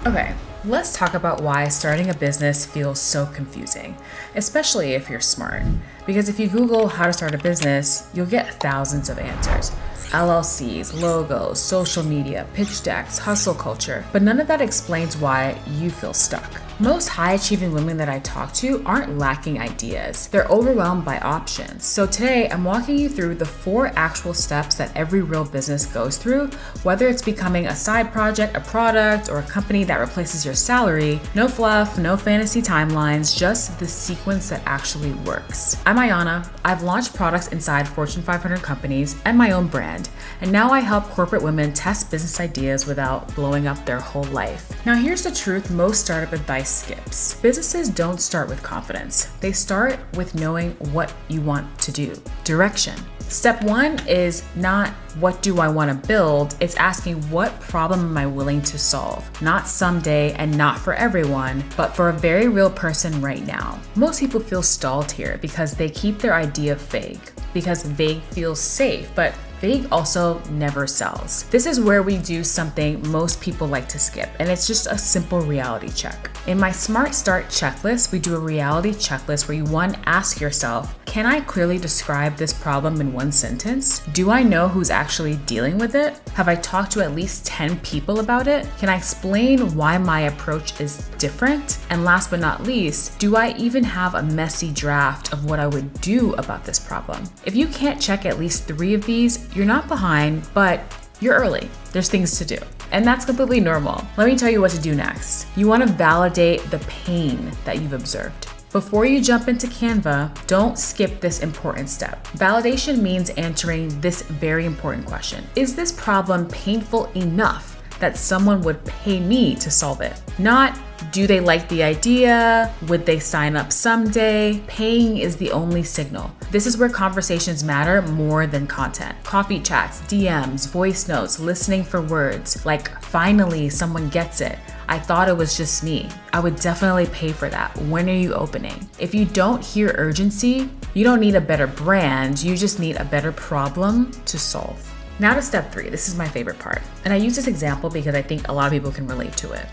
Okay, let's talk about why starting a business feels so confusing, especially if you're smart. Because if you Google how to start a business, you'll get thousands of answers. LLCs, logos, social media, pitch decks, hustle culture, but none of that explains why you feel stuck. Most high-achieving women that I talk to aren't lacking ideas. They're overwhelmed by options. So today, I'm walking you through the 4 actual steps that every real business goes through, whether it's becoming a side project, a product, or a company that replaces your salary. No fluff, no fantasy timelines, just the sequence that actually works. I'm Ayana. I've launched products inside Fortune 500 companies and my own brand, and now I help corporate women test business ideas without blowing up their whole life. Now here's the truth most startup advice skips. Businesses don't start with confidence. They start with knowing what you want to do. Direction. Step 1 is not what do I want to build, it's asking what problem am I willing to solve? Not someday and not for everyone, but for a very real person right now. Most people feel stalled here because they keep their idea vague, because vague feels safe, but vague also never sells. This is where we do something most people like to skip, and it's just a simple reality check. In my Smart Start checklist, we do a reality checklist where you ask yourself, can I clearly describe this problem in 1 sentence? Do I know who's actually dealing with it? Have I talked to at least 10 people about it? Can I explain why my approach is different? And last but not least, do I even have a messy draft of what I would do about this problem? If you can't check at least 3 of these, you're not behind, but you're early. There's things to do. And that's completely normal. Let me tell you what to do next. You want to validate the pain that you've observed. Before you jump into Canva, don't skip this important step. Validation means answering this very important question. Is this problem painful enough that someone would pay me to solve it? Not, do they like the idea? Would they sign up someday? Paying is the only signal. This is where conversations matter more than content. Coffee chats, DMs, voice notes, listening for words, like finally someone gets it. I thought it was just me. I would definitely pay for that. When are you opening? If you don't hear urgency, you don't need a better brand, you just need a better problem to solve. Now to step 3, this is my favorite part. And I use this example because I think a lot of people can relate to it.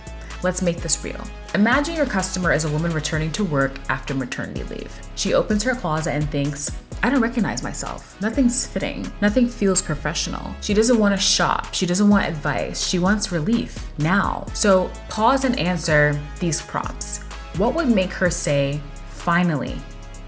Let's make this real. Imagine your customer is a woman returning to work after maternity leave. She opens her closet and thinks, I don't recognize myself. Nothing's fitting. Nothing feels professional. She doesn't want to shop. She doesn't want advice. She wants relief now. So pause and answer these prompts. What would make her say, finally,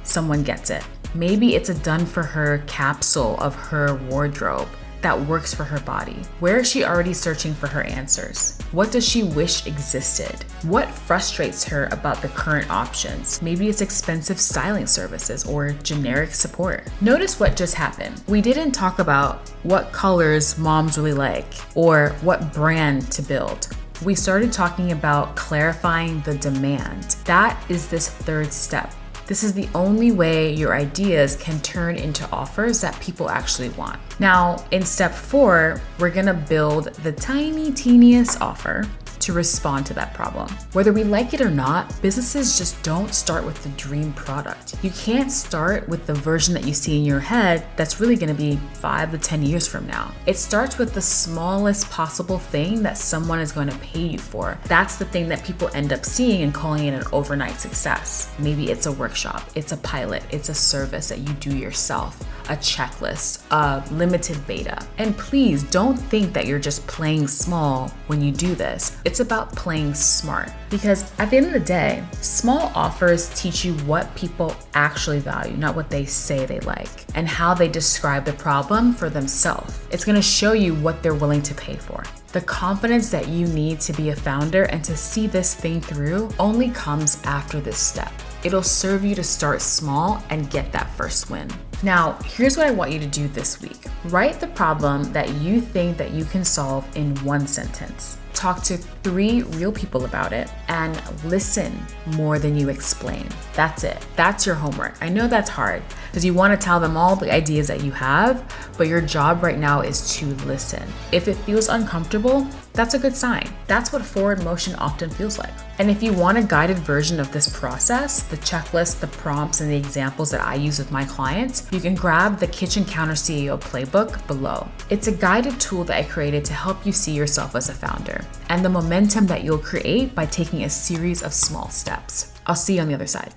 someone gets it? Maybe it's a done for her capsule of her wardrobe that works for her body. Where is she already searching for her answers? What does she wish existed? What frustrates her about the current options? Maybe it's expensive styling services or generic support. Notice what just happened. We didn't talk about what colors moms really like or what brand to build. We started talking about clarifying the demand. That is this 3rd step. This is the only way your ideas can turn into offers that people actually want. Now, in step 4, we're gonna build the teeniest offer to respond to that problem. Whether we like it or not, businesses just don't start with the dream product. You can't start with the version that you see in your head that's really gonna be 5 to 10 years from now. It starts with the smallest possible thing that someone is going to pay you for. That's the thing that people end up seeing and calling it an overnight success. Maybe it's a workshop, it's a pilot, it's a service that you do yourself, a checklist, a limited beta. And please don't think that you're just playing small when you do this. It's about playing smart, because at the end of the day, small offers teach you what people actually value, not what they say they like, and how they describe the problem for themselves. It's gonna show you what they're willing to pay for. The confidence that you need to be a founder and to see this thing through only comes after this step. It'll serve you to start small and get that first win. Now, here's what I want you to do this week. Write the problem that you think that you can solve in 1 sentence. Talk to 3 real people about it and listen more than you explain. That's it. That's your homework. I know that's hard because you want to tell them all the ideas that you have, but your job right now is to listen. If it feels uncomfortable, That's a good sign. That's what forward motion often feels like. And if you want a guided version of this process, the checklist, the prompts, and the examples that I use with my clients, you can grab the Kitchen Counter CEO playbook below. It's a guided tool that I created to help you see yourself as a founder and the momentum that you'll create by taking a series of small steps. I'll see you on the other side.